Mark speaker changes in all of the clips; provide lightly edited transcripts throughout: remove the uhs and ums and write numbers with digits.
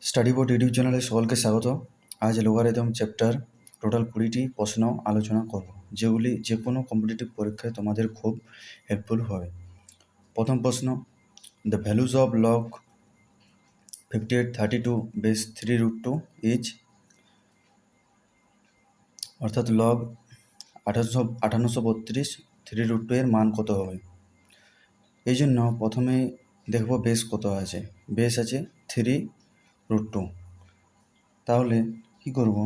Speaker 1: Study board YouTube চ্যানেলে সকলকে স্বাগত। আজ লগারিদম চ্যাপ্টার টোটাল 20টি প্রশ্ন আলোচনা করব, যেগুলি যে কোনো কম্পিটিটিভ পরীক্ষায় তোমাদের খুব হেল্পফুল হবে। প্রথম প্রশ্ন, the values of log 5832 base 3√2 is, অর্থাৎ লগ 1832 3√2 এর মান কত হবে। এই জন্য প্রথমে দেখব বেস কত আছে। বেস আছে 3√2। তাহলে কি করব,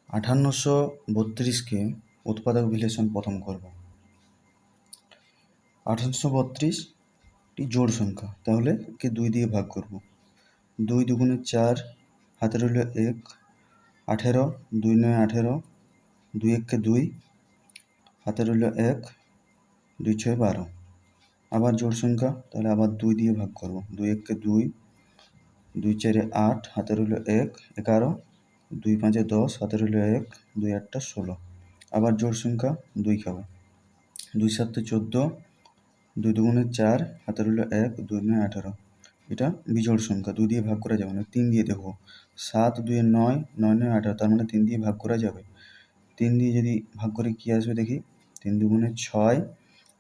Speaker 1: 1832কে উৎপাদক বিলেষণ প্রথম করব। 1832টি জোড় সংখ্যা, তাহলে একে 2 দিয়ে ভাগ করব। 2 দুগুণে 4, হাতে রইল 1, 18, 2 9 18, 2 1 2, হাতে রইল 1, 2 6 12। আবার জোড় সংখ্যা, তাহলে আবার 2 দিয়ে ভাগ করব। 2 1 2, 2 4 8, হাতে রইল 1, 11, 2 5 10, হাতে রইল 1, 2 8 16। আবার জোড় সংখ্যা, 2 খাবে। 2 7 14, 2 দুগুণে 4, হাতে রইল 1, 2 9 18। এটা বিজোড় সংখ্যা, 2 দিয়ে ভাগ করা যাবে না, 3 দিয়ে দেখব। 7 2 9, 9 9 18, তার মানে 3 দিয়ে ভাগ করা যাবে। 3 দিয়ে যদি ভাগ করে কি আসবে দেখি। 3 দুগুণে 6,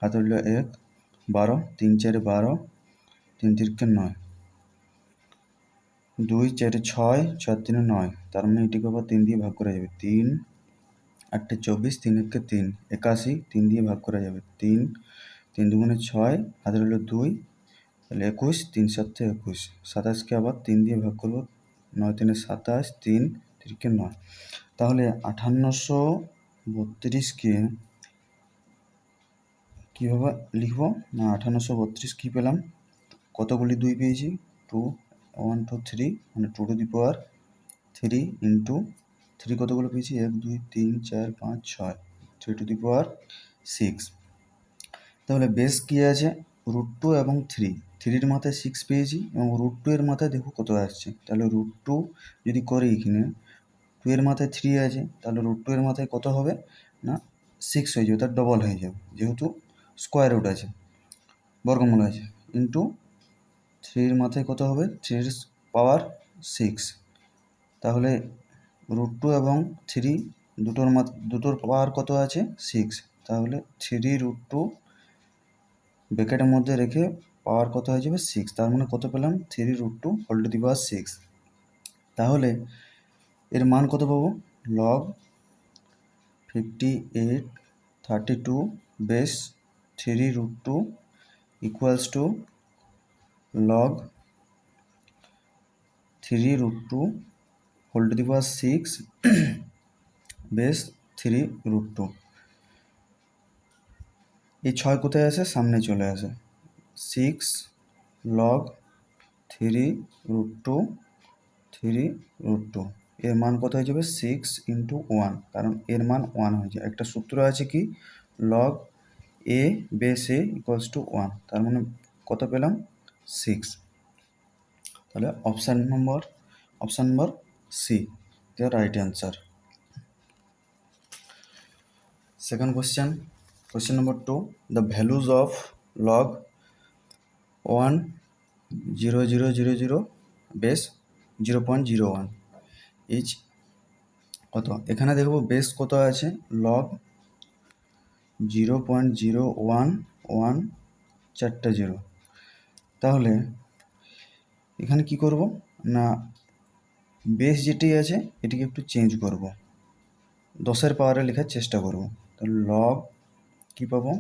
Speaker 1: হাতে রইল 1, 12, 3 4 12, 3 3 9, 2 4 6, 6 3 9, তার মানে এটিকে আবার 3 দিয়ে ভাগ করা যাবে। 3 8 24, 3 1 3, 81, 3 দিয়ে ভাগ করা যাবে। 3 3 দুগুণে 6, হাতে রইল 2, তাহলে 21, 3 7 21। 27কে আবার 3 দিয়ে ভাগ করব। 9 3 27, 3 3 9। তাহলে 1832কে কীভাবে লিখব না, 1832 কী পেলাম, কতগুলি 2 পেয়েছি, 2 1 2 3, মানে 2 টু দি পাওয়ার 3 ইন্টু 3 কতগুলো পেয়েছি, 1 2 3 4 5 6, 3 টু দি পাওয়ার 6। তাহলে বেস কী আছে, √2 এবং 3, 3-র মাথায় 6 পেয়েছি এবং √2 এর মাথায় দেখো কত আসছে। তাহলে √2 যদি করি, এখানে 2 এর মাথায় 3 আছে, তাহলে √2 এর মাথায় কত হবে না 6 হয়ে যাবে, তার ডবল হয়ে যাবে, যেহেতু স্কোয়ার রুট আছে, বর্গমূল আছে। ইন্টু 3-র মাথায় কত হবে, 3 পাওয়ার 6। তাহলে √2 এবং 3 দুটোর পাওয়ার কত আছে, 6। তাহলে 3√2 ব্র্যাকেটের মধ্যে রেখে পাওয়ার কত হয়ে যাবে, 6। তার মানে কত পেলাম, 3√2 হোল টু দি পাওয়ার 6। তাহলে এর মান কত পাবো, log 5832 base 3√2 equals to log 3√2 whole to the power 6 base 3√2। এই 6 কোথায় আসে, সামনে চলে আসে। 6 লগ 3√2 3√2, এর মান কত হয়ে যাবে, 6 ইন্টু 1, কারণ এর মান 1 হয়ে যায়। একটা সূত্র আছে কি, log A base A equals to 1, তার মানে কত পেলাম, 6। তাহলে option number C the right answer. Second question number 2, the values of log 10000 base 0.01 is কত। এখানে দেখব বেস কত আছে, লগ 0.011 4টা 0। তাহলে এখানে কি করব না, বেস যেটি আছে এটিকে একটু চেঞ্জ করব, 10-এর পাওয়ারে লেখার চেষ্টা করব। তাহলে লগ কী পাবো,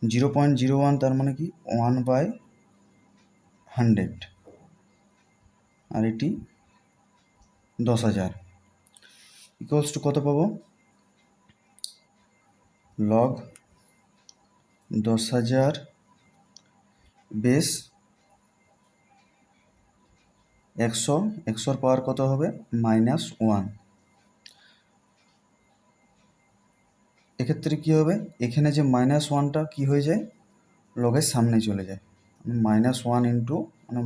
Speaker 1: 0.01, তার মানে কি 1/100, আর এটি 10,000 ইকুয়ালস টু কত পাবো, লগ 10,000 বেস 100, 100-র পাওয়ার কত হবে, -1। এক্ষেত্রে কী হবে, এখানে যে -1টা কী হয়ে যায়, লগের সামনে চলে যায়। -1 ইন্টু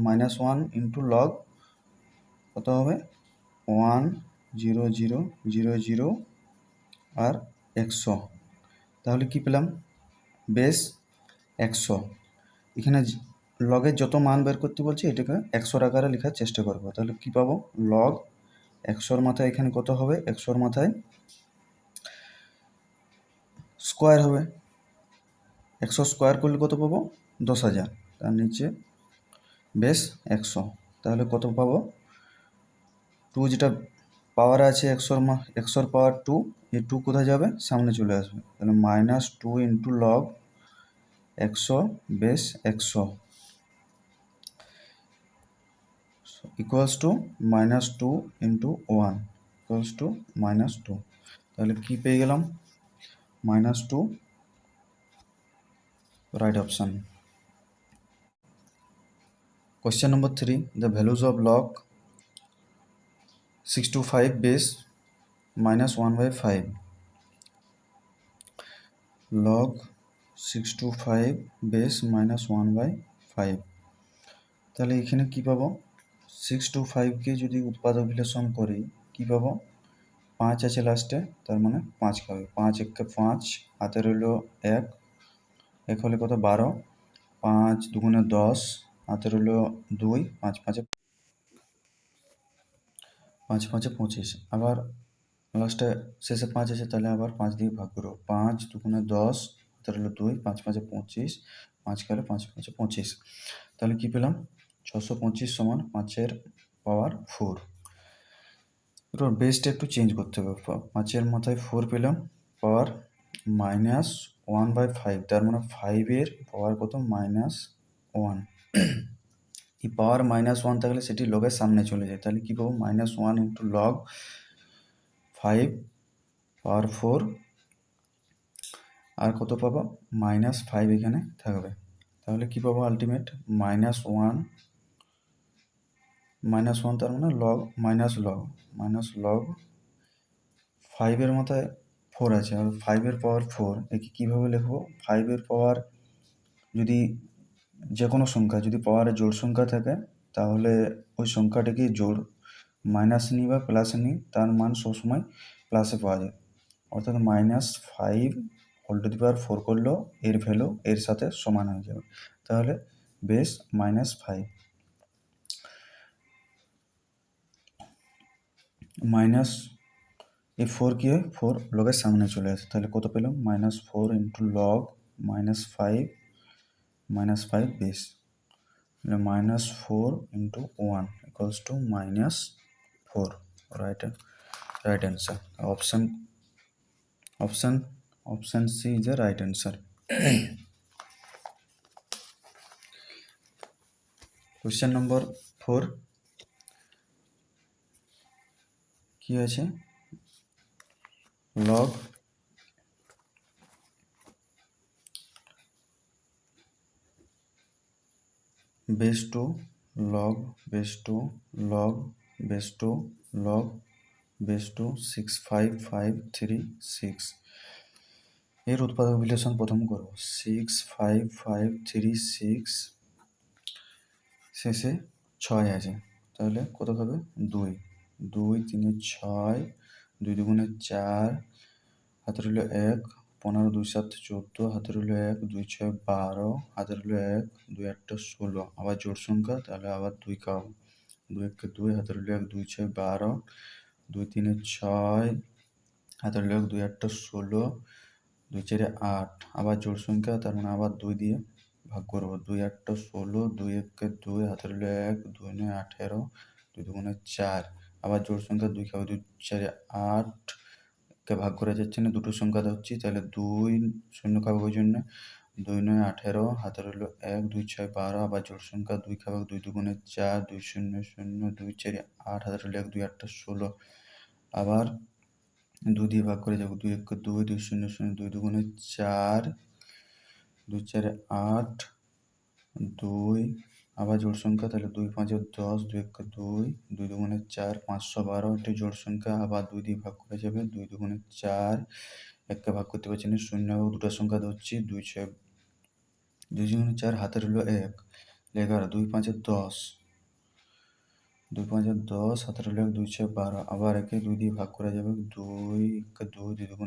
Speaker 1: -1 ইন্টু লগ কত হবে, 10000 আর 100। তাহলে কি পেলাম, বেস 100, এখানে লগের যত মান বের করতে বলছে এটাকে 100 আকারে লেখার চেষ্টা করবো। তাহলে কি পাবো? লগ 100-র মাথায় এখানে কত হবে? 100-র মাথায় স্কোয়ার হবে। 100 স্কোয়ার করলে কত পাবো? 10,000। তার নিচে বেশ 100। তাহলে কত পাবো? 2 যেটা পাওয়ার আছে 100-র পাওয়ার 2, এই 2 কোথায় যাবে? সামনে চলে আসবে। তাহলে -2 ইন্টু লগ 100 বেশ 100 equals to -2 into 1 equals two -2। তাহলে কি পেয়ে গেলাম? -2, right option. Question number 3. The values of log 625 base -1/5. Log 625 base -1/5. তাহলে এখানে কি পাবো? 625কে যদি উৎপাদক বিশ্লেষণ করি কি পাবো? 5 আছে লাস্টে, তার মানে 5 খাবে। 5 1 5, হাতে রইল 1, 1 হলে কত? 12, 5 2 10, হাতে রইল 2, 5 5 5 25। আবার লাস্টে শেষে 5 আছে, তাহলে আবার 5 দিয়ে ভাগ করো। 5 2 10, হাতে রইল 2, 5 5 25, 5 গেলে 5 5 25। তাহলে কি পেলাম? 625 সমান 5-এর পাওয়ার 4। এবার বেসটা একটু চেঞ্জ করতে হবে। 5-এর মাথায় 4 পেলাম, পাওয়ার -1/5, তার মানে 5-এর পাওয়ার কত? -1। এই পাওয়ার -1 থাকলে সেটি লগের সামনে চলে যায়। তাহলে কি পাবো? -1 ইন্টু লগ 5 পাওয়ার 4, আর কত পাবো? -5 এখানে থাকবে। তাহলে কি পাবো? আলটিমেট -1, তার মানে লগ লগ 5-এর মাথায় 4 আছে, আর 5-এর পাওয়ার 4, একে কীভাবে লিখবো? 5-এর পাওয়ার যদি যে কোনো সংখ্যা যদি পাওয়ারে জোড় সংখ্যা থাকে তাহলে ওই সংখ্যাটাকে জোড় মাইনাস নিই বা প্লাস নিই, তার মান সবসময় প্লাসে পাওয়া যায়। অর্থাৎ -5 হোল টু দি পাওয়ার 4 করলেও এর ভ্যালু এর সাথে সমান হয়ে যাবে। তাহলে বেস -5 মাইনাস এই 4 কি হয়? 4 লগের সামনে চলে আসে। তাহলে কত পেলাম? -4 into log -5 base, -4 into 1 equals to -4। Right answer. Option C is a right answer. Question number 4 কি আছে? Log base 2 log base 2 log base 2 log base 2 65536। এর উৎপাদক বিশ্লেষণ প্রথম করব। 65536 শেষে 6 আছে, তাহলে কত হবে? 2 2 3 6, 2 2 4, হাতে রইল 1, 15 2 7 14, হাতে রইল 1, 2 6 12, হাতে রইল 1, 2 8 16। আবার জোড় সংখ্যা, তাহলে আবার 2 খাওয়াবো। 2 1 2, হাতে রইল 1, 2 6 12, 2 3 6, হাতে রইল 1, 2 8 16, 2 4 8। আবার জোড় সংখ্যা, তার মানে আবার 2 দিয়ে ভাগ করবো। 2 8 16, 2 1 2, হাতে রইল 1, 2 9 18, 2 2 4। আবার জোড় সংখ্যা 2 খাবো। 2 4 8 কে ভাগ করা যাচ্ছে না, দুটো সংখ্যা ধরছি, তাহলে 2 শূন্য খাবো ওই জন্য। 2 9 18, হাতে রইল 1, 2 6 12। আবার জোড় সংখ্যা 2 খাবো। 2 2 4, 2 0 0, 2 4 8, হাতে রইল 1, 2 8 16। আবার 2 দিয়ে ভাগ করে যাবো। 2 1 2, 2 0 0, 2 2 4, 2 4 8, 2। আবার জোড় সংখ্যা, তাহলে 2 5 10, 2 1 2, 2 2 4, 512। এটি জোড় সংখ্যা, আবার 2 দিয়ে ভাগ করে যাবে। 2 2 4, 1কে ভাগ করতে পারছি না, শূন্য এবং দুটো সংখ্যা ধরছি। 2 6 2 4, হাতে রইল 1, 11। 2 5 10, 2 5 10, হাতে রইল 1, 2 6 12। আবার একে 2 দিয়ে ভাগ করা যাবে। 2 1 2, 2 2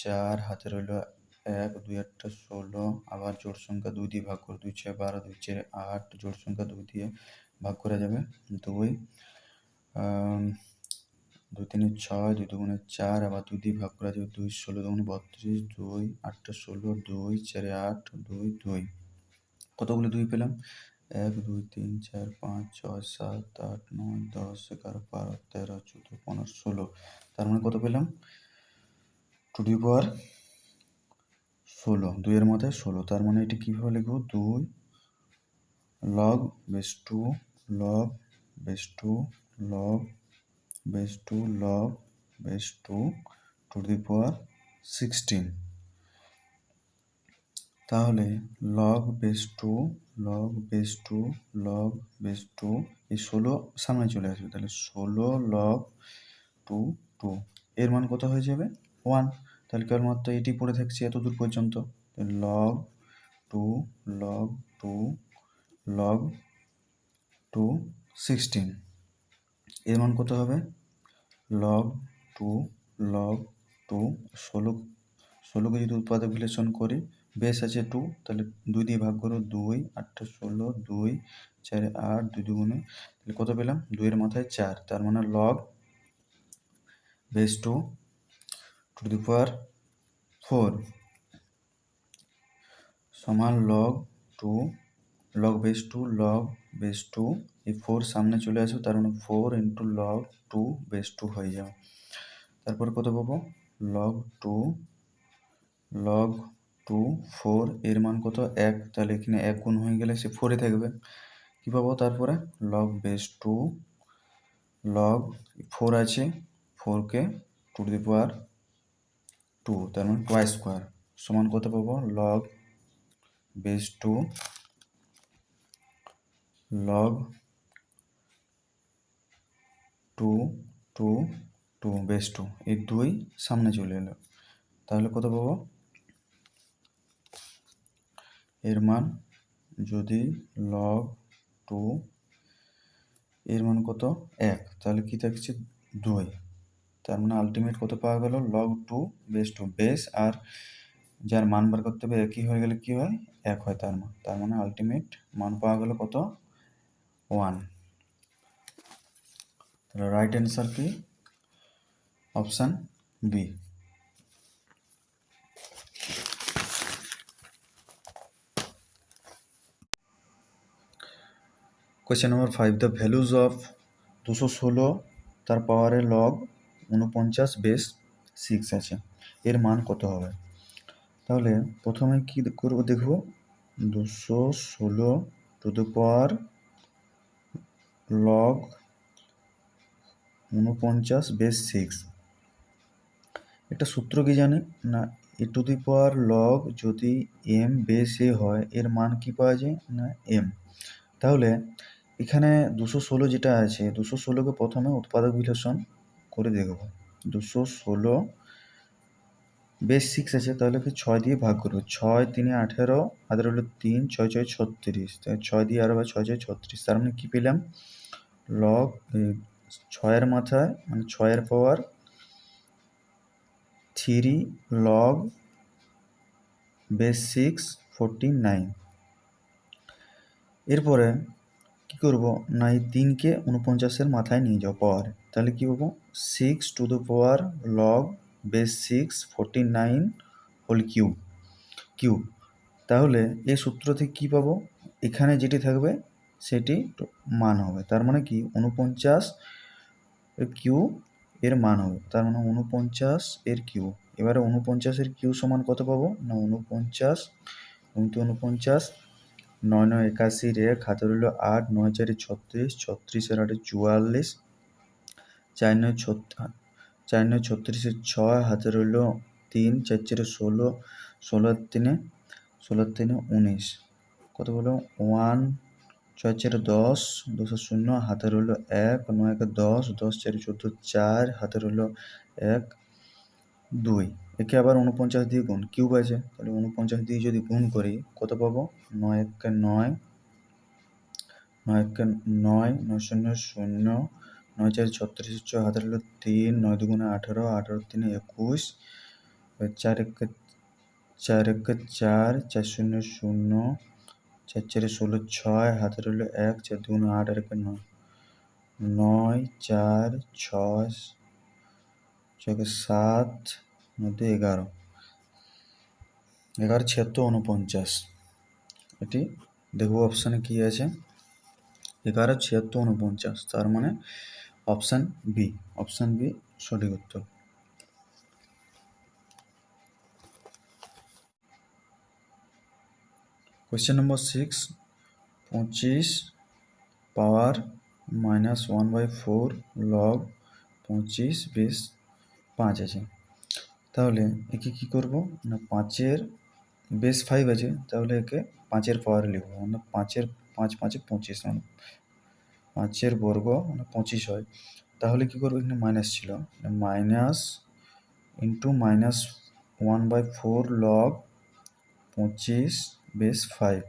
Speaker 1: 4, হাতে রইল 1 2 8 16, আবার জোড় সংখ্যা 2 দিয়ে ভাগ করে 2 6 12 2 4 8, জোড় সংখ্যা 2 দিয়ে ভাগ করা যাবে 2, 2 3 6, 2 2 4, আবার 2 দিয়ে ভাগ করা যাবে 2 16 2 32, 2 8 16, 2 4 8, 2 2। কতগুলো 2 পেলাম? 1 2 3 4 5 6 7 8 9 10 11 12 13 14 15 16। তার মানে কত পেলাম? 2 টু দি পাওয়ার 16, 2 এর মাথায় 16। তার মানে এটি কিভাবে লিখবো? 2 log base 2 log base 2 log base 2 log base 2 to the power 16। তাহলে log base 2 log base 2 log base 2, এই 16 সামনে চলে আসবে, তাহলে 16 log 2 2, এর মান কত হয়ে যাবে? 1। তাহলে কেবলমাত্র এটি পড়ে থাকছে এত দূর পর্যন্ত। log 2 log 2 log 2 16, এর মান কত হবে? log 2 log 2 ষোলোকে যদি উৎপাদক বিশ্লেষণ করি, বেস আছে 2, তাহলে 2 দিয়ে ভাগ করো, 2 8 16, 2 4 8, 2 2 তাহলে কত পেলাম? 2 এর মাথায় 4। তার মানে log base 2 to the power 4 সমান log 2 log base 2 log base 2, এই 4 সামনে চলে আসবে, তার মানে 4 into log 2 base 2 হয়ে যাবে। তারপরে কত পাবো? log 2 log 2 4, এর মান কত? 1, তাহলে এখানে 1 গুণ হয়ে গেলে সে 4 থাকবে। কি পাবো তারপরে? log base 2 log 4 আছে, 4 কে 2 to the power 2, তার মানে 2 স্কোয়ার সমান কত পাবো? log base 2 log 2 2 2 base 2, এই 2 সামনে চলে এলো, তাহলে কত পাবো? এর মান যদি log 2 এর মান কত? 1, তাহলে কি থাকছে? 2। তার মানে আলটিমেট কত পাওয়া গেল? log 2 base 2, বেস আর যার মান বার করতে হবে একই হয়ে গেলে কি হয়? 1 হয় তার মানে আলটিমেট মান পাওয়া গেল কত? 1। তাহলে রাইট অ্যান্সার কি? Option B. Question number 5, the values of 216 তার পাওয়ারে লগ 49 বেস 6 আছে, এর মান কত হবে? তাহলে প্রথমে কি করবো দেখবো, 216 two the power log 49 base 6। একটা সূত্র কি জানি না, এ টু দি পাওয়ার লগ যদি এম বেস এ হয়, এর মান কি পাওয়া যায় না এম। তাহলে এখানে 216 যেটা আছে, 216কে প্রথমে উৎপাদক বিশ্লেষণ করে দেখব। 216 বেস 6 আছে, তাহলে কি 6 দিয়ে ভাগ করবো, 6 3 18, হাতের হলো 3 6 6 36, তাই 6 দিয়ে আরো 6 6 36। তার মানে কি পেলাম? লগ 6 মাথায় মানে 6 পাওয়ার 3 লগ বেস 6 49। এরপরে কি করব না, এই 3কে 49-এর মাথায় নিয়ে যাও পাওয়ারে, তাহলে কি পাবো? 6 to the power log base 6 49 whole cube. তাহলে এই সূত্র থেকে কি পাবো? এখানে যেটি থাকবে সেটি মান হবে, তার মানে কি 49 এর কিউব এর মান হবে, তার মানে 49 এর কিউব। এবারে 49 এর কিউব সমান কত পাবো না, 49 49 9 9 81 রে, হাতে রইল 8 9 4 36, 36 আর 8 44, 4 9 36 6, হাতে রইল 3 4 4 16, 16 3 19, কত বলো 1 6 4 10, 10 0, হাতে রইল 1 9 1 10, 10 4 14 4, হাতে রইল 1 2। একে আবার 49 দিয়ে গুণ, কিউব আছে, তাহলে 49 দিয়ে যদি গুণ করি কত পাবো? 9 1 9, 9 1 9, 9 0 0, 9 4 36, হাতে রইল 3, 9 2 18, 18 3 21, 4 1 4 একে 4, 4 শূন্য 0, 4 4 16, 6, হাতে রইল 1, 4 2 8 আর 1 9, 9 4 6 6 7 মধ্যে 11, 11 76 49। এটি দেখব অপশানে কি আছে, 11 76 49, তার মানে অপশান বি সঠিক উত্তর। কোয়েশ্চেন নম্বর 6, 25 পাওয়ার -1/4 লগ 25 বেস 5 আছে। তাহলে একে কি করব না, 5-এর বেস 5 আছে, তাহলে একে 5-এর পাওয়ারে লিখব, মানে 5-এর 5 5 25, মানে 5-এর বর্গ মানে 25 হয়। তাহলে কি করবো, এখানে মাইনাস ছিল, মাইনাস ইন্টু -1/4 লগ 25 বেস 5।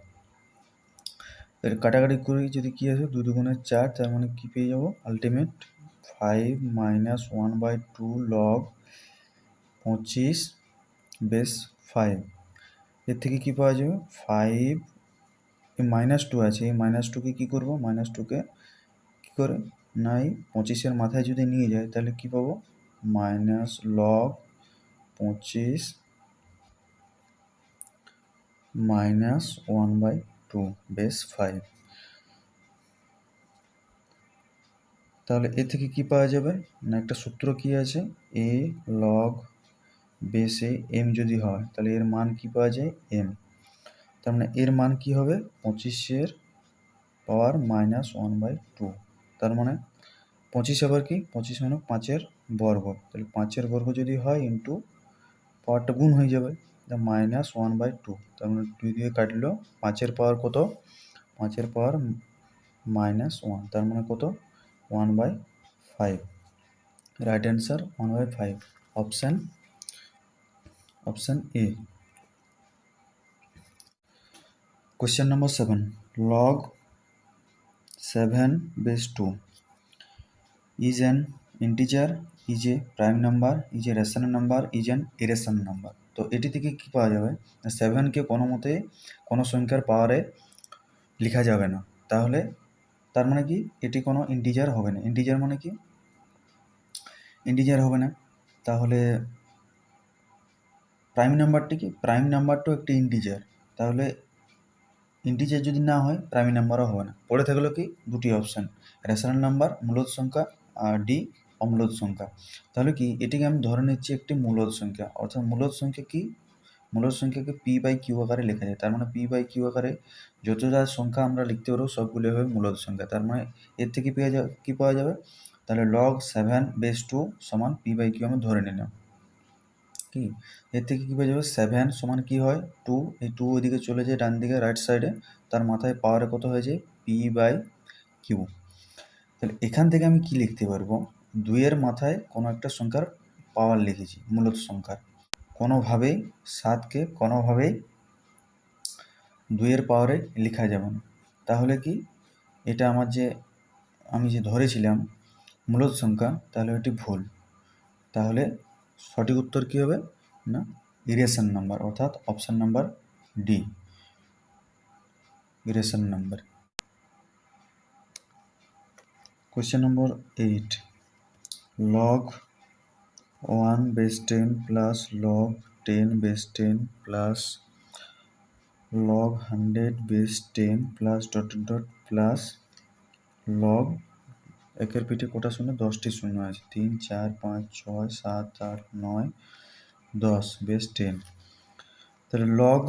Speaker 1: এর কাটাকাটি করি যদি কি আসে, 2 2 4, তার মানে কি পেয়ে যাবো আলটিমেট 5 - 1/2 লগ 25 বেস 5। এর থেকে কি পাওয়া যাবে 5, এই -2 আছে, এই -2কে কি করব, -2কে কি করে না, এই 25-এর মাথায় যদি নিয়ে যায় তাহলে কি পাবো, মাইনাস লগ 25 -1/2 বেস 5। তাহলে এ থেকে কি পাওয়া যাবে না, একটা সূত্র কি আছে, এ লগ বেসে এম যদি হয় তাহলে এর মান কি পাওয়া যায় এম। তার মানে এর মান কি হবে 25-এর পাওয়ার -1/2। তার মানে 25 আবার কি, 25 মানে 5-এর বর্গ, তাহলে 5-এর বর্গ যদি হয় ইন্টু পাওয়ারটা গুণ হয়ে যাবে, -1/2। তার মানে 2 দিয়ে কাটলো, 5-এর পাওয়ার কত, 5-এর পাওয়ার -1, তার মানে কত 1/5। Right answer 1/5, option A. Question number 7, log 7 base 2 is an integer, is a prime number, is a rational number, is an irrational number। তো এটি থেকে কি পাওয়া যাবে, 7কে কোনো মতে কোনো সংখ্যার পাওয়ারে লেখা যাবে না, তাহলে তার মানে কি এটি কোনো ইন্টিজার হবে না। ইন্টিজার মানে কি, ইন্টিজার হবে না, তাহলে প্রাইম নাম্বারটি কি, প্রাইম নাম্বারটাও একটি ইন্টিজার, তাহলে ইন্টিজার যদি না হয় প্রাইম নাম্বারও হবে না। পড়ে থাকলো কি দুটি অপশান, রেশনাল নাম্বার মূলদ সংখ্যা আর ডি অমূলদ সংখ্যা। তাহলে কি এটিকে আমি ধরে নিচ্ছি একটি মূলদ সংখ্যা, অর্থাৎ মূলদ সংখ্যা কি, মূলদ সংখ্যাকে p/q আকারে লেখা যায়। তার মানে p/q আকারে যত যা সংখ্যা আমরা লিখতে পারবো সবগুলো হবে মূলদ সংখ্যা। তার মানে এর থেকে কি পাওয়া যাবে, তাহলে log 7 বেস 2 সমান p/q আমি ধরে নিলাম। কি এর থেকে কী পেয়ে যাবে, 7 সমান কি হয় 2, এই 2 ওইদিকে চলে যায় ডান দিকে রাইট সাইডে, তার মাথায় পাওয়ারে কত হয়ে যায় p/q। তাহলে এখান থেকে আমি কি লিখতে পারবো, 2-এর মাথায় কোনো একটা সংখ্যার পাওয়ার লিখেছি মূলত সংখ্যার, কোনোভাবেই 7কে কোনোভাবেই 2-এর পাওয়ারে লেখা যাবে না। তাহলে কি এটা আমার যে আমি যে ধরেছিলাম মূলত সংখ্যা, তাহলে এটি ভুল। তাহলে সঠিক উত্তর কী হবে না, ইরেশন নাম্বার, অর্থাৎ option number D, ইরেশন number. Question number 8, log 1 base 10 plus log 10 base 10 plus log 100 base 10 plus ... plus log, একের পিঠে কটা শূন্য, 10টি শূন্য আছে, 3 4 5 6 7 8 9 10 বেস 10। তাহলে log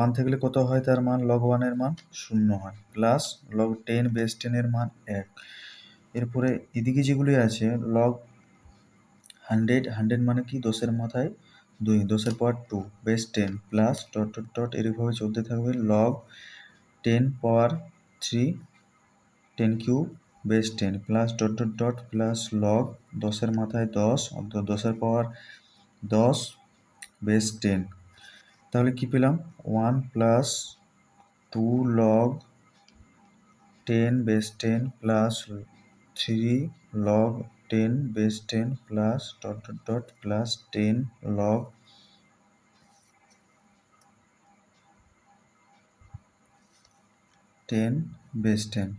Speaker 1: 1 থাকলে কত হয়, তার মান log 1-এর মান 0 হয়, প্লাস log 10 বেস 10-এর মান 1। এরপরে এদিকে যেগুলি আছে log 100 মানে কি 10-এর মাথায় 2, 10-এর পাওয়ার 2 বেস 10 প্লাস ... এরকমভাবে চলতে থাকবে log 10 পাওয়ার 3 10 cube base 10 plus ... plus log 10-এর মাথায় 10 অর্থাৎ 10-এর পাওয়ার 10 বেস 10। তাহলে কি পেলাম 1 plus 2 log 10 base 10 plus 3 log 10 base 10 plus ... plus 10 log 10 base 10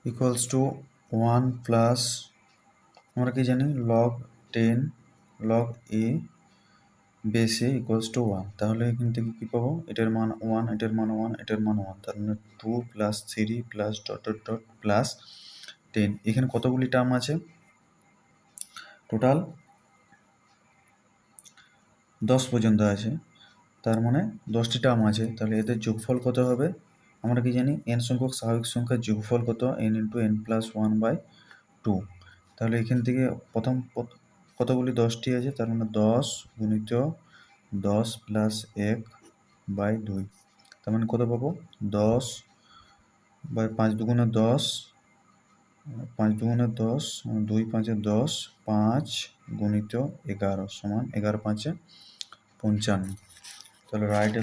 Speaker 1: equals to 1 plus আমরা কি জানি log 10 log A base A equals to 1, তাহলে এখান থেকে কী পাবো, এটার মান 1, এটার মান 1, এটার মান 1, তার মানে 2 plus 3 plus dot dot dot plus 10। এখানে কতগুলি টার্ম আছে, টোটাল 10 পর্যন্ত আছে, তার মানে 10টি টার্ম আছে, তাহলে এদের যোগফল কত হবে, আমরা কি জানি n সংখ্যক স্বাভাবিক সংখ্যার যোগফল কত, n ইন্টু n প্লাস 1/2। তাহলে এখান থেকে প্রথম কতগুলি 10টি আছে, তার মানে 10 গুণিত 10 প্লাস 1/2, তার মানে কত পাবো 10 বাই 5 দুগুণে 10, 5 দুগুণে 10, 2 5 10, 5 গুণিত 11 সমান 11 5 55। তাহলে রাইট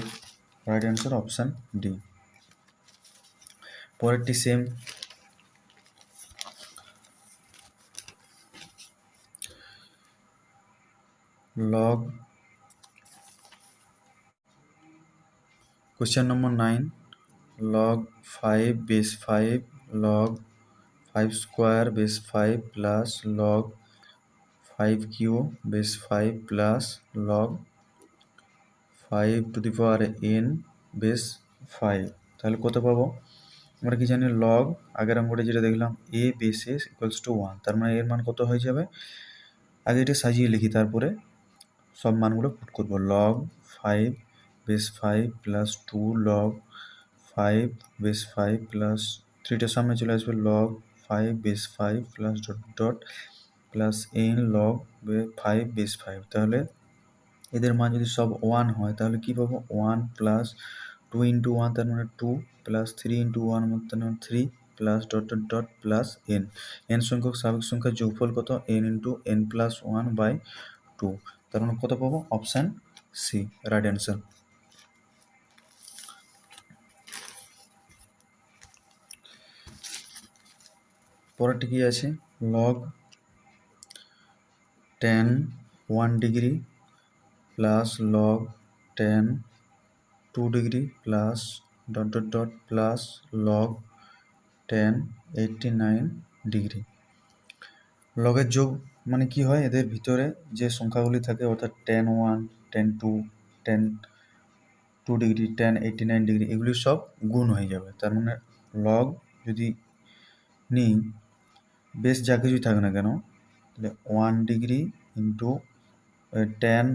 Speaker 1: অ্যান্সার অপশান ডি। পরেরটি same, log question number 9, log 5 base 5 log 5 square base 5 plus log 5 cube base 5 plus log 5 to the power n base 5, তাহলে কত পাবো, আমরা কি জানি log আগের অঙ্কটা যেটা দেখলাম a base a equals to 1, তার মানে এর মান কত হয়ে যাবে, আগে এটা সাজিয়ে লিখি তারপরে সব মানগুলো পুট করবো, log 5 base 5 plus 2 log 5 base 5 plus 3টার সামনে চলে আসবে log 5 base 5 plus dot dot plus n log 5 base 5, তাহলে এদের মান যদি সব 1 হয় তাহলে কি পাবো 1 প্লাস 2 ইন্টু 1 তার মানে 2 প্লাস 3 ইন্টু 1 তার মানে 3 plus dot dot dot plus n সংখ্যক স্বাভাবিক সংখ্যার যোগফল কত, n ইন্টু n প্লাস 1/2, তার মানে কত পাবো, অপশান সি রাইট অ্যান্সার। পরেরটি কি আছে, log tan 1 degree plus log tan 2 degree plus dot dot dot plus log tan 89 degree. লগের যোগ মানে কি হয়, এদের ভিতরে যে সংখ্যাগুলি থাকে অর্থাৎ tan 1 tan 2 tan 2 degree tan 89 degree এগুলি সব গুণ হয়ে যাবে, তার মানে লগ যদি নিই বেশ যা কিছুই থাকে না কেন, তাহলে 1 degree into tan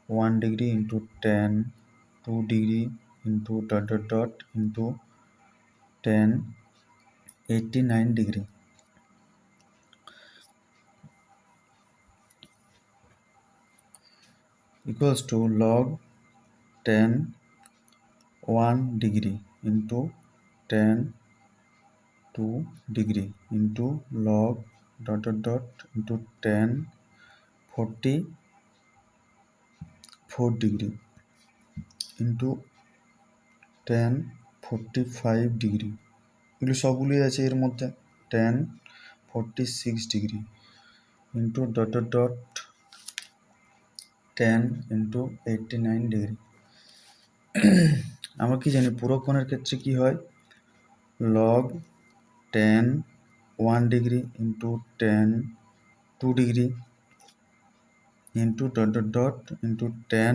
Speaker 1: 1 degree into tan 2 degree into dot dot dot into tan 89 degree equals to log tan 1 degree into tan 2 degree into log dot dot dot into tan 44 degree into tan 45 degree, এগুলো সবগুলোই আছে এর মধ্যে, tan 46 degree into dot dot dot tan into 89 degree. আমরা কি জানি পুরো কোণের ক্ষেত্রে কি হয়, log tan 1 degree into tan 2 degree into dot dot dot into tan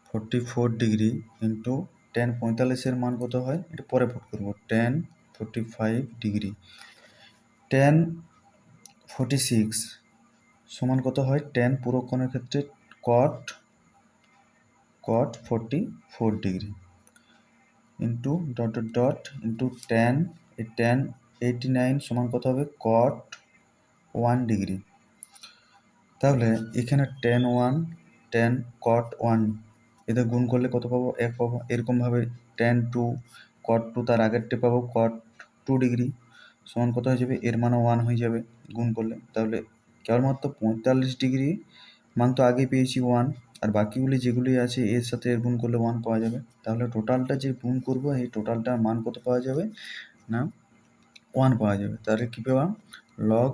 Speaker 1: 44 degree into tan 45-এর মান কত হয় এটা পরে পুট করবো, tan 45 ডিগ্রি tan 46 সমান কত হয়, tan পুরো কোণের ক্ষেত্রে cot 44 degree into dot dot dot into tan 89 সমান কত হবে cot 1 ডিগ্রি, তাহলে এখানে tan 1 tan cot 1 এদের গুণ করলে কত পাবো, 1 পাবো, এরকমভাবে tan 2 cot 2 তার আগেরটা পাবো cot 2 ডিগ্রি সমান কত হয়ে যাবে, এর মানও 1 হয়ে যাবে গুণ করলে, তাহলে কেবলমাত্র 45 ডিগ্রি মান তো আগে পেয়েছি 1, আর বাকিগুলি যেগুলি আছে এর সাথে এর গুণ করলে 1 পাওয়া যাবে, তাহলে টোটালটা যে গুণ করবো এই টোটালটার মান কত পাওয়া যাবে না 1 পাওয়া যাবে, তাহলে কী পেলাম log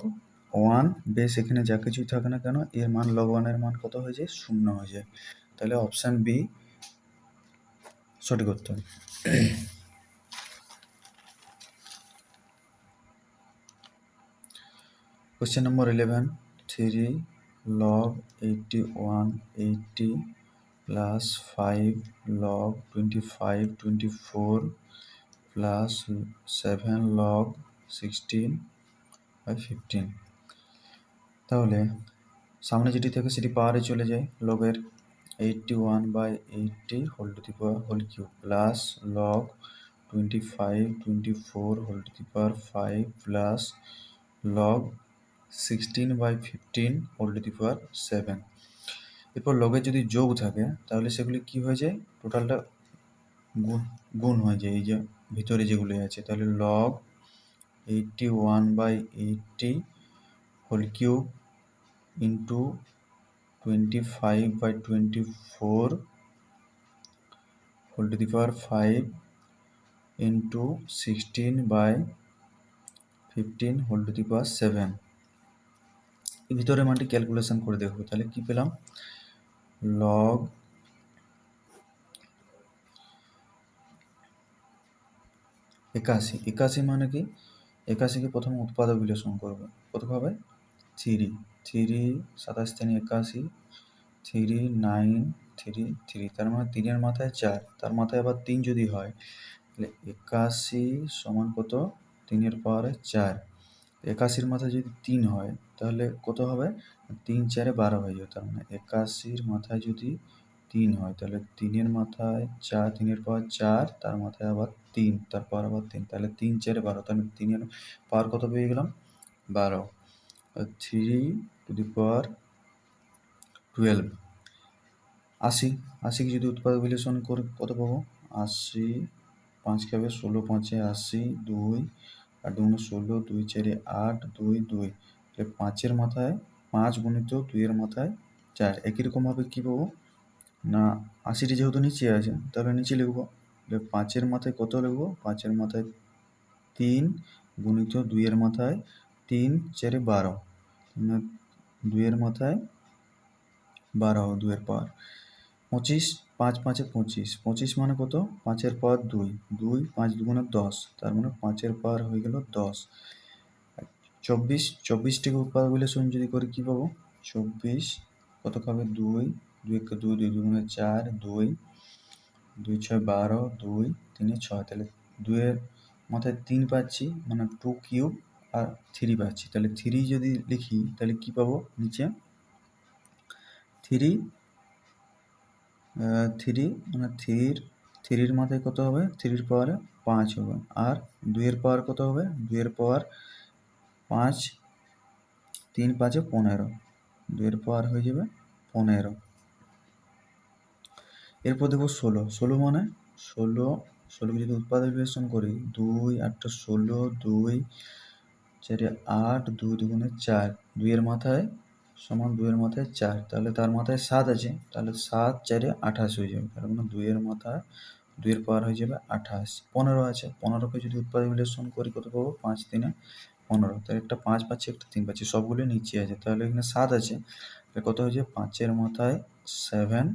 Speaker 1: 1 বেশ এখানে যা কিছুই থাকে না কেন এর মান log 1 এর মান কত হয়ে যায় 0 হয়ে যায়, তাহলে অপশান বি সঠিক উত্তর। Question number 11. 3 log 8180 plus 5 log 2524 plus 7 log 16/15। তাহলে সামনে যেটি থাকে সেটি পাওয়ারে চলে যায়, লগের 81/80 whole to the power whole cube plus log 2524 whole to the power 5 plus log 16/15 whole to the power 7। এরপর লগের যদি যোগ থাকে তাহলে সেগুলি কি হয়ে যায়, টোটালটা গুণ হয়ে যায়, এই যে ভিতরে যেগুলি আছে। তাহলে log 81/80 whole cube into 25/24 whole to the power 5 into 16/15 whole to the power 7। এই ভিতরে মানটি ক্যালকুলেশন করে দেখবো। তাহলে কি পেলাম, লগ 81 মানে কি, 81কে প্রথমে উৎপাদক বিশ্লেষণ করবো। কত হবে 3 27 3 81, 3 9 3 3, তার মানে 3-এর মাথায় 4, তার মাথায় আবার 3 যদি হয় তাহলে 81 সমান কত, 3-এর পাওয়ারে 4। 81-র মাথায় যদি 3 হয় তাহলে কত হবে, 3 4 12 হয়ে যাবে। তার মানে 81-র মাথায় যদি 3 হয় তাহলে 3-এর মাথায় 4, 3-এর পাওয়ার 4, তার মাথায় আবার 3, তার পাওয়ার আবার 3, তাহলে 3 4 12, তাহলে 3-এর পাওয়ার কত পেয়ে গেলাম 12। 3 টু দি পাওয়ার 12। 80 যদি উৎপাদক বিশ্লেষণ করে কত পাবো, 80 5 খাবে 16 5 80, 2 আর 2 16, 2 4 8, 2 2, তাহলে 5-এর মাথায় 5 গুণিত 2-এর মাথায় 4। একই রকমভাবে কী পাবো না, 80টি যেহেতু নিচে আছে তাহলে নিচে লিখবো, 5-এর মাথায় কত লিখবো, 5-এর মাথায় 3 গুণিত 2-এর মাথায় 3 4 12, 2-এর মাথায় 12, 2-এর পাওয়ার 25, 5 5 25, 25 মানে কত, 5-এর পাওয়ার 2, 2 5 দুগুণে 10, তার মানে 5-এর পাওয়ার হয়ে গেল 10। 24টিকে উৎপাদক বিশ্লেষণ যদি করি কী পাবো, 24 কত খাবে 2 2 2 2 দুগুণে 4, 2 2 6 12, 2 3 6, তাহলে 2-এর মাথায় 3 পাচ্ছি মানে 2 কিউব আর 3 পাচ্ছি। তাহলে 3 যদি লিখি তাহলে কি পাবো নিচে, 3 মানে 3-এর মাথায় কত হবে, 3-এর পাওয়ারে 5 হবে, আর 2-এর পাওয়ার কত হবে, 2-এর পাওয়ার 5, 3 5 15, 2-এর পাওয়ার হয়ে যাবে 15। এরপর দেখো 16 মানে 16কে যদি উৎপাদক বিশ্লেষণ করি, 2 8 16, 2 4 8, 2 দুগুণে 4, 2-এর মাথায় সমান 2-এর মাথায় 4, তাহলে তার মাথায় 7 আছে, তাহলে 7 4 28 হয়ে যাবে। তার মানে 2-এর মাথায় 2-এর পাওয়ার হয়ে যাবে 28। 15 আছে, 15কে যদি উৎপাদক বিশ্লেষণ করি কত পাবো, 5 3 15, তাহলে একটা 5 পাচ্ছি একটা 3 পাচ্ছি, সবগুলো নিচে আছে, তাহলে এখানে 7 আছে, তাহলে কত হয়েছে 5-এর মাথায় 7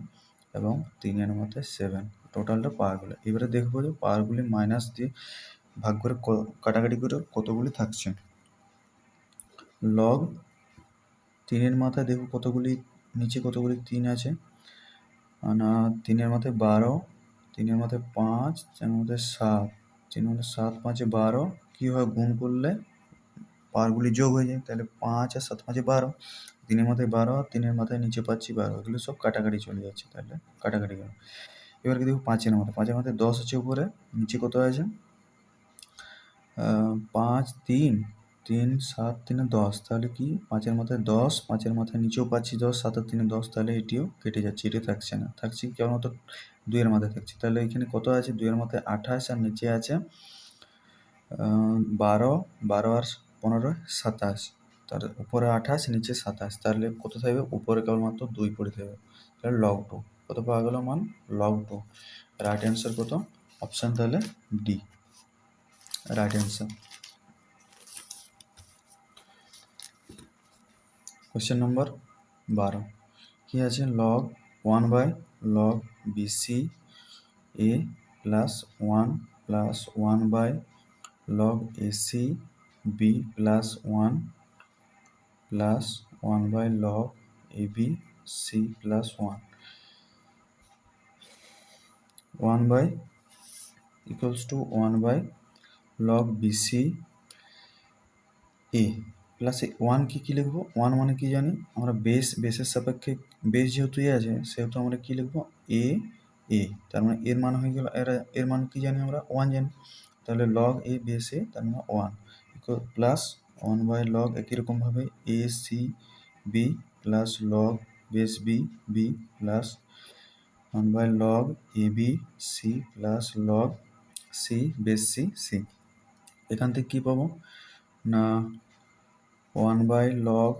Speaker 1: এবং 3-এর মাথায় 7, টোটালটা পাওয়ারগুলো। এবারে দেখবো যে পাওয়ারগুলি মাইনাস দিয়ে ভাগ করে কাটাকাটি করে কতগুলি থাকছে। লগ 3-এর মাথায় দেখো কতগুলি নিচে কতগুলি 3 আছে, না 3-এর মাথায় 12, 3-এর মাথায় 5, 4-এর মাথায় 7, 3-এর মাথায় 7 5 12, কী হয় গুণ করলে পাওয়ারগুলি যোগ হয়ে যায়, তাহলে 5 আর 7 5 12, 3-এর মাথায় 12, 3-এর মাথায় নিচে পাচ্ছি 12, এগুলো সব কাটাকাটি চলে যাচ্ছে, তাহলে কাটাকাটি গেল। এবার কি দেখো 5-এর মাথায় 10 আছে উপরে, নিচে কত আছে 5 3 3 7 3 10, তাহলে কি 5-এর মাথায় 10, 5-এর মাথায় নিচেও পাচ্ছি 10, 7 আর 3 10, তাহলে এটিও কেটে যাচ্ছে, এটা থাকছে না, থাকছে কেবলমাত্র 2-এর মাথায় থাকছে। তাহলে এখানে কত আছে, 2-এর মাথায় 28 আর নিচে আছে 12, 12 আর 15 27, তার উপরে 28 নিচে 27, তাহলে কত থাকবে, উপরে কেবলমাত্র 2 পড়ে থাকবে, তাহলে লগ 2 কত পাওয়া গেল মান, লগ 2। রাইট অ্যান্সার কত, অপশান তাহলে D right answer. Question number 12 কি আছে, log 1/log BC a plus 1 plus 1 by log AC B plus 1 plus 1 by log AB C plus 1 1 by equals to 1 by log BC A plus 1 কি লিখবো? 1 মানে কি জানি আমরা? বেসের সাপেক্ষে বেস যেহেতু এ আছে সেহেতু আমরা কি লিখবো? এ এ, তার মানে এর মান হয়ে গেল, এর মান কি জানি আমরা? 1 জানি। তাহলে লগ এ বেস এ, তার মানে 1 ইকুয়াল প্লাস 1 বাই লগ একই রকমভাবে A C B plus log base B B plus 1 by log A B C plus log C base C C. এখান থেকে কি পাবো না 1 বাই লগ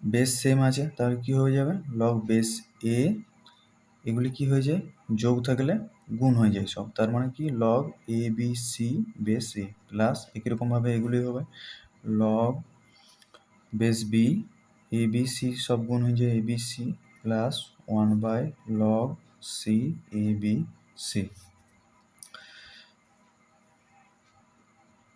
Speaker 1: বেস সেম আছে, তাহলে কি হয়ে যাবে? লগ বেস এ, এগুলি কি হয়ে যায়? যোগ থাকলে গুণ হয়ে যায় সব, তার মানে কি log A B C base A plus একই রকমভাবে এগুলি হবে log base B A B C সব গুণ হয়ে যায় A B C plus 1 by log C A B C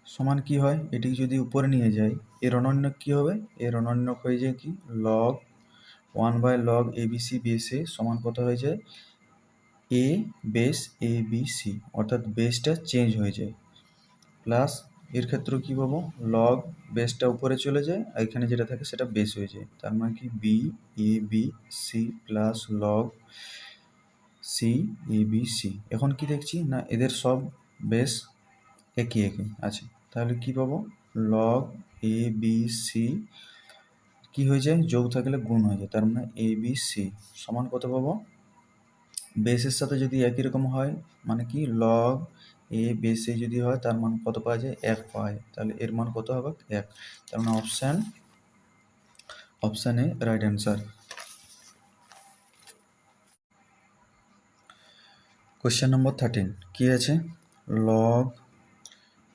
Speaker 1: সমান কি হয়? এটিকে যদি উপরে নিয়ে যাই এর অনন্যক কি হবে? এর অনন্যক হয়ে যায় কি log 1 by log A B C base A সমান কত হয়ে যায়? A base A B C, অর্থাৎ বেসটা চেঞ্জ হয়ে যায় প্লাস এর ক্ষেত্রেও কী পাবো? লগ বেসটা উপরে চলে যায় আর এখানে যেটা থাকে সেটা বেস হয়ে যায়, তার মানে কি B A B C plus log C A B C. এখন কি দেখছি না এদের সব বেস একই একই আছে, তাহলে কি পাবো? লগ এ বি সি কি হয়ে যায়? যোগ থাকলে গুণ হয়ে যায়, তার মানে এ বি সি সমান কত পাবো? বেসের সাথে যদি একই রকম হয় মানে কি লগ এ বেসে যদি হয় তার মান কত পাওয়া যায়? 1 পাওয়া যায়, তাহলে এর মান কত হবে? 1। তার মানে option A right answer. Question number 13 কি আছে? Log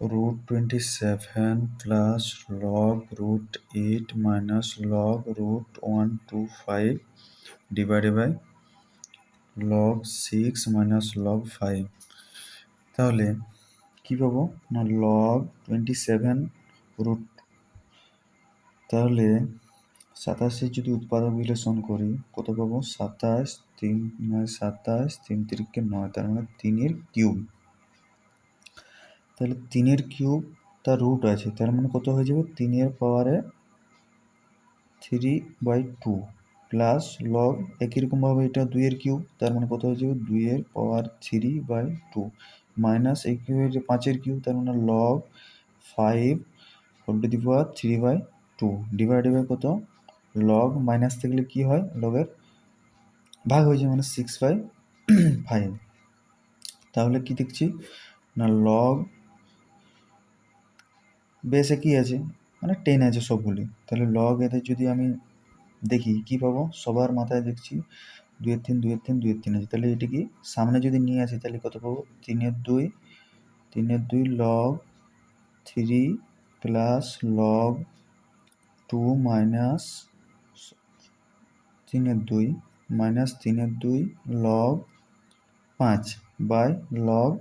Speaker 1: root 27 plus log root 8 minus log root 125 divided by log 6 minus log 5। তাহলে কি পাবো না লগ 27 রুট, তাহলে 27 যদি উৎপাদক বিশ্লেষণ করি কত পাবো? 27 3 27 3 3 9, তার মানে 3 কিউব। তাহলে 3 কিউব তার রুট আছে, তার মানে কত হয়ে যাবে? 3 পাওয়ারে 3/2 প্লাস লগ একই রকমভাবে এটা 2 কিউব, তার মানে কত হয়ে যাবে? 2 পাওয়ার 3/2 মাইনাস এই কিউব 5 কিউব, তার মানে log 5 whole to the power 3/2 divided by কত? লগ মাইনাস থাকলে কি হয়? লগের ভাগ হয়ে যায়, মানে 6/5। তাহলে কি দেখছি না লগ বেসে কি আছে মানে 10 আছে সবগুলি, তাহলে লগ এদের যদি আমি দেখি কি পাবো? সবার মাথায় দেখছি 2 3 2 3 2 3 আছে, তাহলে এটি কি সামনে যদি নিয়ে আসি তাহলে কত পাবো? 3 2 log 3 plus log 2 minus 3 minus 3 log 5 by log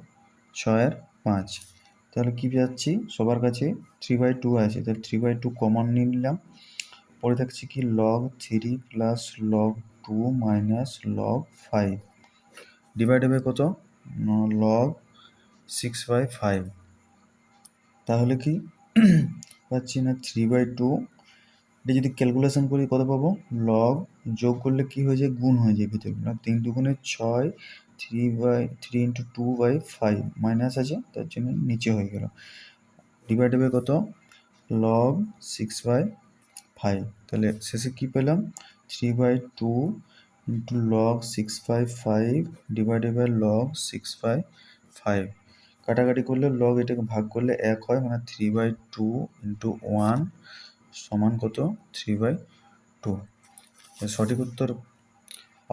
Speaker 1: 6/5। তাহলে কি যাচ্ছি সবার কাছে 3/2 আছে, তাহলে 3/2 কমন নিয়ে নিলাম। পরে থাকছে কি log 3 plus log 2 minus log 5 divided by কত? লগ 6/5। তাহলে কি পাচ্ছি না 3/2, এটা যদি ক্যালকুলেশন করি কত পাবো? লগ যোগ করলে কি হয়ে যায়? গুণ হয়ে যায় ভিতরে, 3 দুগুণে 6, 3 ইন্টু 2/5 মাইনাস আছে তার জন্য নিচে হয়ে গেল ডিভাইডেড বাই কত? লগ 6/5। তাহলে শেষে কি পেলাম? 3/2 into log 6/5 divided by log 6/5। কাটাকাটি করলে লগ এটাকে ভাগ করলে 1 হয়, মানে 3/2 ইন্টু 1 সমান কত? 3/2। সঠিক উত্তর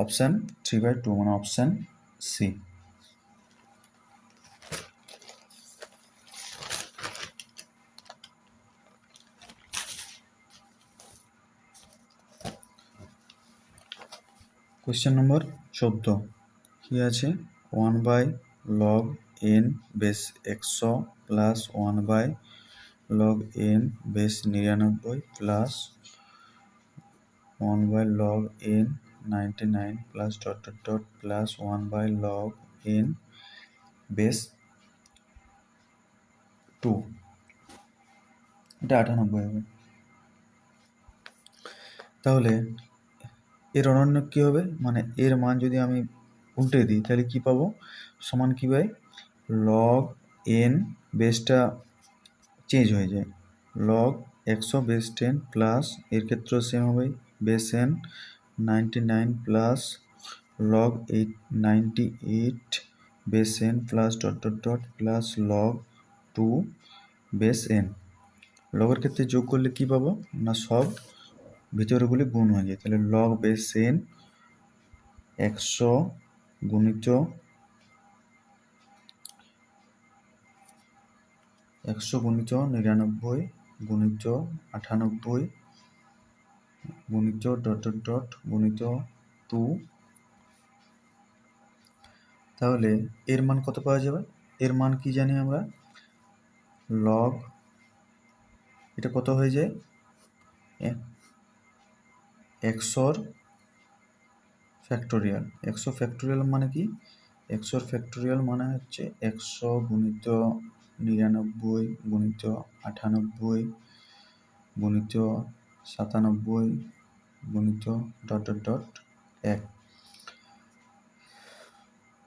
Speaker 1: অপশান 3/2, মানে অপশান সি। কোয়েশ্চেন নম্বর 14 কি আছে 1 by log N base 100 plus 1 by log N base 99 plus 1 by log N 99 plus dot dot dot plus 1 by log N base 2, এটা 98 হবে। তাহলে এর অনন্য কি হবে, মানে এর মান যদি আমি উল্টে দিই তাহলে কি পাবো, সমান কি পাই লগ এন বেসটা চেঞ্জ হয়ে যায়, লগ 100 বেস 10 প্লাস এর ক্ষেত্রে সেম হবে base n 99 plus log 98 base n plus dot dot dot plus log 2 base n. লগের ক্ষেত্রে যোগ করলে কি পাবো না সব ভিতরেগুলি গুণ হয়ে যায়, তাহলে লগ বেস এন 100 গুণিত 100 গুণিত 99 গুণিত 98 গুণিত ডট ডট ডট গুণিত 2। তাহলে এর মান কত পাওয়া যাবে, এর মান কি জানি আমরা লগ, এটা কত হয়ে যায় 100 ফ্যাক্টোরিয়াল। 100 ফ্যাক্টোরিয়াল মানে কি, 100 ফ্যাক্টোরিয়াল মানে হচ্ছে 100 গুণিত 99 গুণিত 98 গুণিত 97 গুণিত dot dot dot 1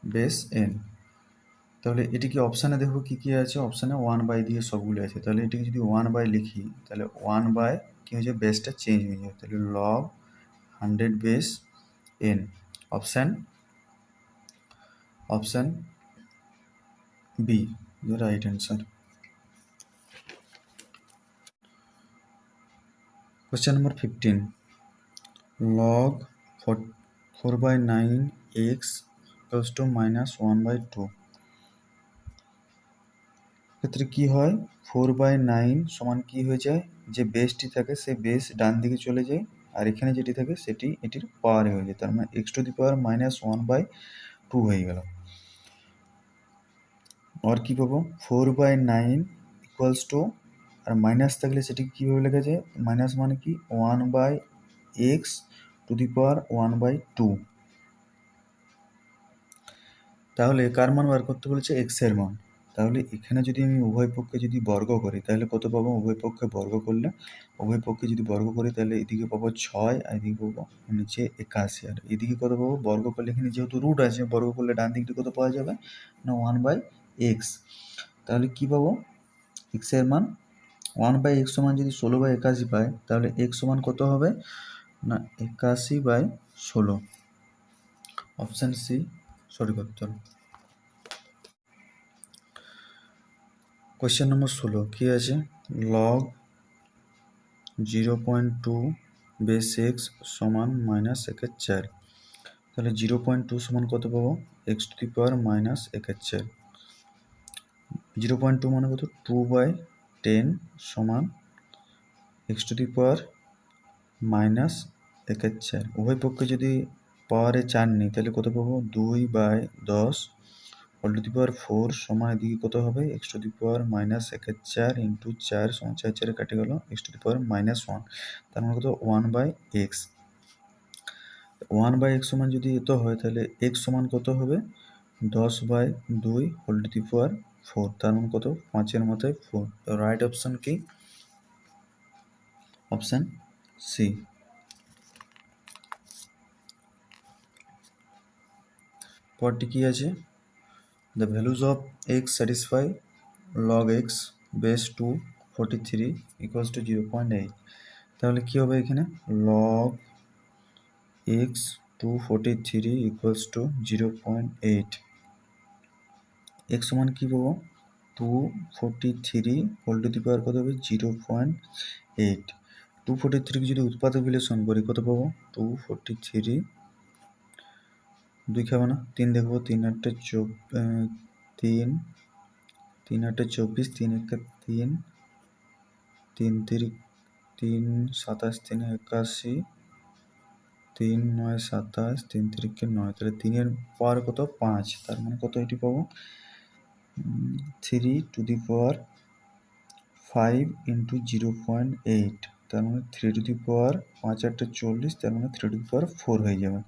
Speaker 1: base N. তাহলে এটি কি অপশানে দেখো কি কি আছে, অপশানে 1 বাই দিয়ে সবগুলো আছে, তাহলে এটিকে যদি 1 বাই লিখি তাহলে 1 বাই কি হয়েছে বেসটা চেঞ্জ হয়ে যাবে, তাহলে log 100 base N. Option B the right answer. Question number 15. Log 4 by 9 x equals to minus 1 by 2. ক্ষেত্রে কি হয় 4 by 9 সমান কি হয়ে যায়, যে বেসটি থাকে সে বেস ডান দিকে চলে যায়, আর এখানে যেটি থাকে সেটি এটির পাওয়ারে হয়ে যায়, তার মানে x to the power minus 1 by 2 হয়ে গেল। আর কি পাবো 4 বাই 9 ইকুয়ালস টু, আর মাইনাস থাকলে সেটি কীভাবে লেখা যায়, মাইনাস মানে কি 1 by X to the power 1 by 2। তাহলে কার মান বার করতে বলেছে এক্স এর মান, তাহলে এখানে যদি আমি উভয় পক্ষে যদি বর্গ করি তাহলে কত পাবো, উভয় পক্ষে বর্গ করলে উভয় পক্ষে যদি বর্গ করি তাহলে এদিকে পাবো 6 আর এদিকে পাবো নিচে 81, আর এদিকে কত পাবো বর্গ করলে এখানে যেহেতু রুট আছে বর্গ করলে ডান দিকটি কত পাওয়া যাবে না 1 বাই এক্স। তাহলে কি পাবো এক্স এর মান 1 বাই এক্স সমান যদি 16 বাই 81 পাই তাহলে এক্স সমান কত হবে না 81 বাই 16। অপশান সি সঠিক উত্তর। কোয়েশ্চেন নম্বর 16 কি আছে লগ 0.2 বেস এক্স সমান মাইনাস 1/4, তাহলে 0.2 সমান কত পাবো x to the power minus 1/4। 0.2 মানে কত 2 বাই 10 সমান x to the power minus 1/4। উভয় পক্ষে যদি পাওয়ারে 4 নিই তাহলে কত পাবো 2 বাই 10 হোল টু দি পাওয়ার 4 সমান এদিকে কত হবে x to the power minus 1/4 into 4 সমান 4 4 কাটে গেল x to the power minus 1, তার মানে কত 1 বাই এক্স। 1 বাই এক্স সমান যদি এত হয় তাহলে এক্স সমান কত হবে 10 বাই 2 হোল টু দি পাওয়ার 4, তার মানে কত 5-এর মাথায় 4। তো রাইট অপশান কি অপশান সি। পরটি কি আছে the values of x satisfy log x base 2 43 equals to 0.8, তাহলে কি হবে এখানে log x 243 equals to 0.8, x সমান কি পাবো 243 হোল টু দি পাওয়ার কত হবে 0.8। 243 কে যদি উৎপাদক বিশ্লেষণ করি কত পাবো 243 2 খাবো না 3 দেখবো 3 8 3 3 8 24 3 1 3 3 3 3 27 3 81 3 9 27, 3 3 9, তাহলে 3 এর পাওয়ার কত 5, তার মানে কত এটি পাবো 3 টু দি পাওয়ার 5 ইন্টু 0.8, তার মানে 3 টু দি পাওয়ার 5 8 40, তার মানে 3 টু দি পাওয়ার 4 হয়ে যাবে।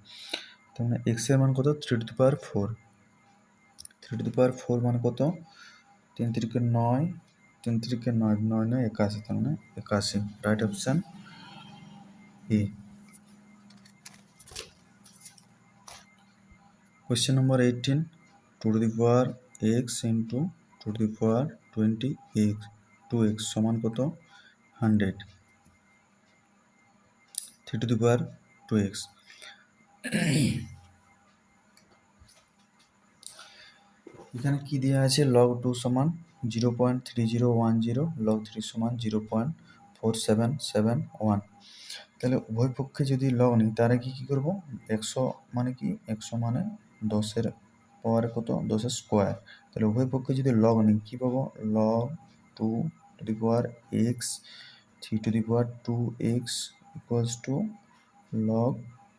Speaker 1: তার মানে এক্স এর মান কত 3 two the power 4, 3 two the পাওয়ার 4 মানে কত 3 3 9, 3 3 9 9 9 81, তার মানে 81, right option A. Question number 18, 2 to the power x into 2 to the power 20x 2x সমান কত 100, 3 to the power 2x। এখানে কি দেওয়া আছে log 2 সমান 0.3010, log 3 সমান 0.4771, তাহলে উভয় পক্ষে যদি লগ নিই তাহলে কি করব 100 মানে কি 100 মানে 10 এর পাওয়ার কত 10 এর স্কোয়ার, তাহলে উভয় পক্ষে যদি লগ নিই কি পাবো log 2 two the power x 3 two the power 2x equals to log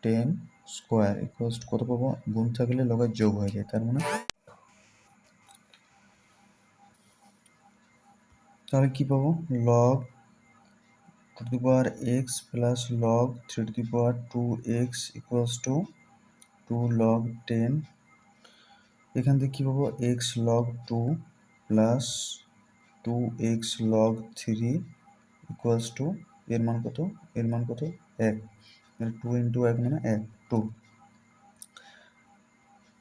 Speaker 1: 10 square equals to কত পাবো, গুণ থাকলে লগের যোগ হয়ে যায়, তার মানে তাহলে কি পাবো log 2 to the power x plus log 3 to the power 2x equals to 2 log 10, এখান থেকে কি পাবো x log 2 plus 2x log 3 equals to এর মান কত 1, 2 into 1 মানে 1,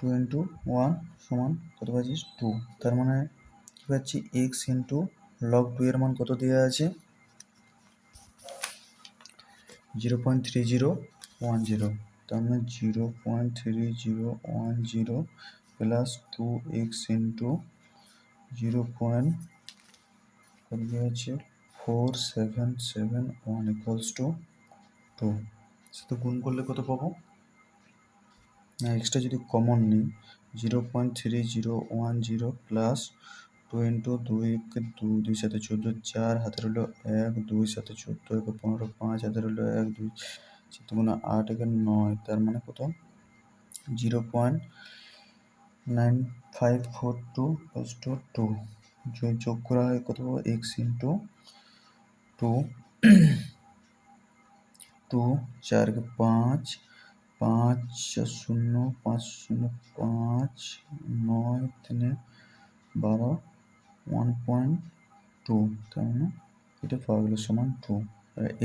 Speaker 1: 2 into 1 সমান কত পাচ্ছিস 2, তার মানে কি পাচ্ছি x into log 2 এর মান কত দেওয়া আছে 0.3010, তার মানে 0.3010 plus 2x into 0.4771 equals to 2, সাথে গুণ করলে কত পাবো না এক্সট্রা যদি কমন নিই 0.3010 প্লাস 2 ইন্টু 2 2 সাথে 14 4 হাতের হলো 1 2 সাথে 14 1 15 5 হাতের হলো 1 2 7 গুণা 8 1 9, তার মানে কত 0.9542 ইকুয়ালস টু 2, যোগ করা হয় কত পাবো x ইন্টু 2 2 4 5 5 0 5 0 5 9 3 12 1.2, তার মানে এটা পাওয়া গেল সমান 2,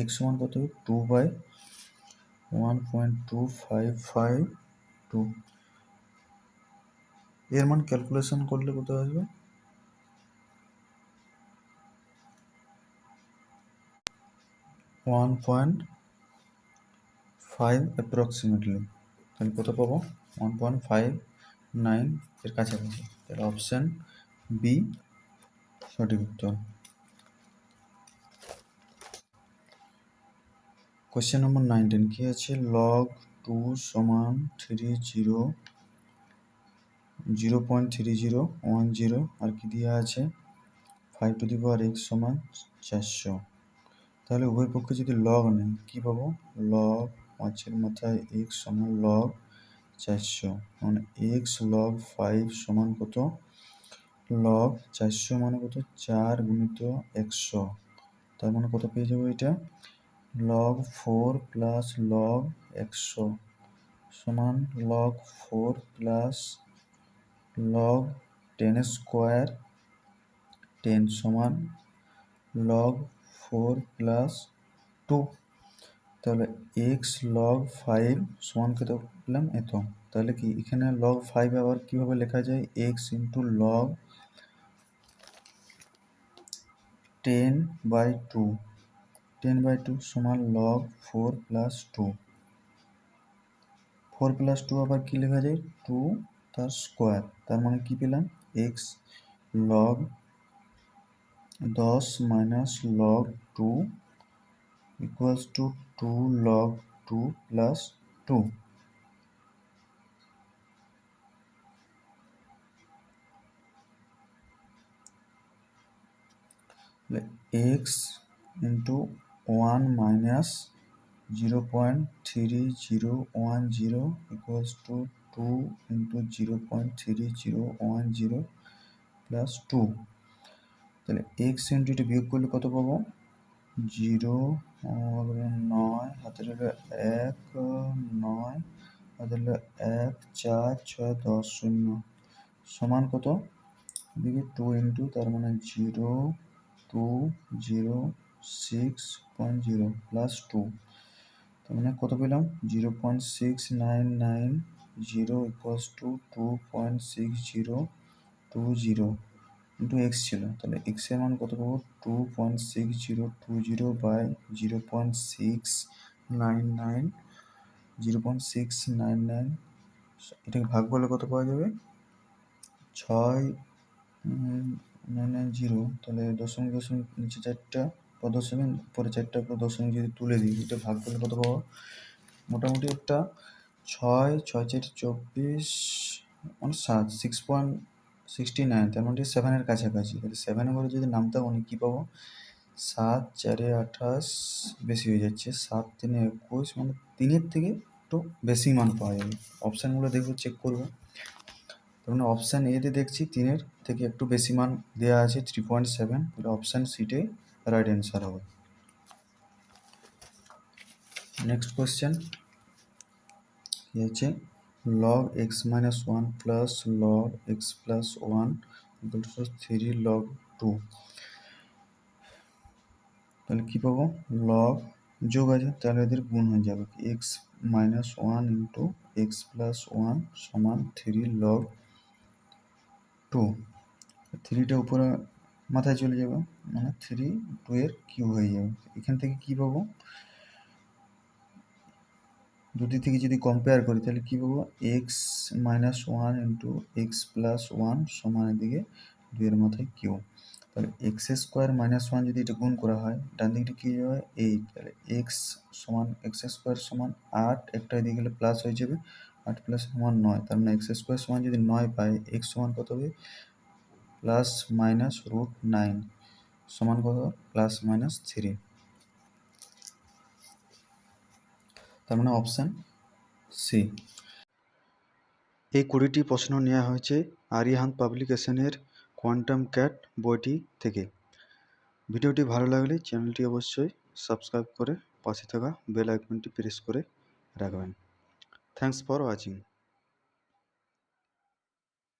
Speaker 1: x সমান কত 2/1.2552, এর মান ক্যালকুলেশন করলে কত আসবে 1.5 অ্যাপ্রক্সিমেটলি, তাহলে কত পাবো 1.59 এর কাছাকাছি, তাহলে অপশন বি সঠিক উত্তর। কোয়েশ্চেন নম্বর 19 কি আছে log 2 সমান 0.3010 আর কি দেওয়া আছে 5 টু দি পাওয়ার x সমান 400, তাহলে উভয় পক্ষে যদি লগ নেই কি পাবো log 5 এর মাথায় x সমান log 400, মানে x log 5 সমান কত log 400 মানে কত 4 গুণিত 100, তার মানে কত পেয়ে যাবো এটা log 4 প্লাস log 100 সমান log 4 প্লাস log 10 স্কোয়ার 10 সমান log 4 প্লাস 2, তাহলে x log 5 সমান কত পেলাম এত, তাহলে কি এখানে log 5 আবার কিভাবে লেখা যায় x ইন্টু log 10/2, 10/2 সমান log 4 প্লাস 2, 4 প্লাস 2 আবার কি লেখা যায় 2 তার স্কোয়ার, তার মানে কি পেলাম x log 10 minus log 2 equals to 2 log 2 plus 2, x into 1 minus 0.3010 equals to 2 into 0.3010 plus 2। তাহলে এক্স ইন্টু এটা বিয়োগ করলে কত পাবো? 0, 9 হাতের হলো 1, 9 হাতের হলো 1, 4, 6, 10, 0 সমান কত? এদিকে 2 ইন্টু তার মানে 0.2060 প্লাস 2, তার মানে কত পেলাম? 0.6990 ইকুয়ালস টু 2.6020 ইন্টু এক্স ছিল, তাহলে এক্স এর মান কত পাবো? 2.6020 বাই 0.699 এটাকে ভাগ করলে কত পাওয়া যাবে? 6,990, তাহলে দশমিক দশমিক নিচে 4টা পর দশমিক পরে 4টা পর দশমিক যদি তুলে দিই এটা ভাগ করলে কত পাবো? মোটামুটি একটা 6, 6, 4, 24 মানে 7, 6.69, তার মানে 7-এর কাছাকাছি। তাহলে 7-এর ঘরে যদি নামতে গুনি কী পাবো? 7, 4, 28 বেশি হয়ে যাচ্ছে, 7, 3, 21 মানে 3-এর থেকে একটু বেশি মান পাওয়া যাবে। অপশানগুলো দেখবো, চেক করবো। তার মানে অপশান এতে দেখছি 3-এর থেকে একটু বেশি মান দেওয়া আছে 3.7, তাহলে অপশান সিটে রাইট অ্যান্সার হবে। নেক্সট কোয়েশ্চেন কি আছে? log x minus 1 plus log x plus 1 equal to 3 log 2, তাহলে কী পাবো? log যোগ আছে তাহলে এদের গুণ হয়ে যাবে, x minus 1 into x plus 1 সমান 3 log 2। 3টা উপরে মাথায় চলে যাবে মানে 3 2-এর কিউব হয়ে যাবে। এখান থেকে কী পাবো? দুটি থেকে যদি কম্পেয়ার করি তাহলে কী পাবো? X minus 1 into x plus 1 সমান এদিকে 2-এর মাথায় কিউব, তাহলে এক্স স্কোয়ার মাইনাস 1 যদি এটা গুণ করা হয় ডান দিকটা কী হবে? 8, তাহলে এক্স সমান এক্স স্কোয়ার সমান 8, একটা এদিকে গেলে প্লাস হয়ে যাবে, 8 প্লাস সমান 9, তার মানে এক্স স্কোয়ার সমান যদি 9 পাই এক্স সমান কত হবে? প্লাস মাইনাস √9 সমান কত? প্লাস মাইনাস 3, তার মানে অপশান সি। এই 20টি প্রশ্ন নেওয়া হয়েছে আরিহান্ত পাবলিকেশনের কোয়ান্টাম ক্যাট বইটি থেকে। ভিডিওটি ভালো লাগলে চ্যানেলটি অবশ্যই সাবস্ক্রাইব করে পাশে থাকা বেল আইকনটি প্রেস করে রাখবেন। Thanks for watching.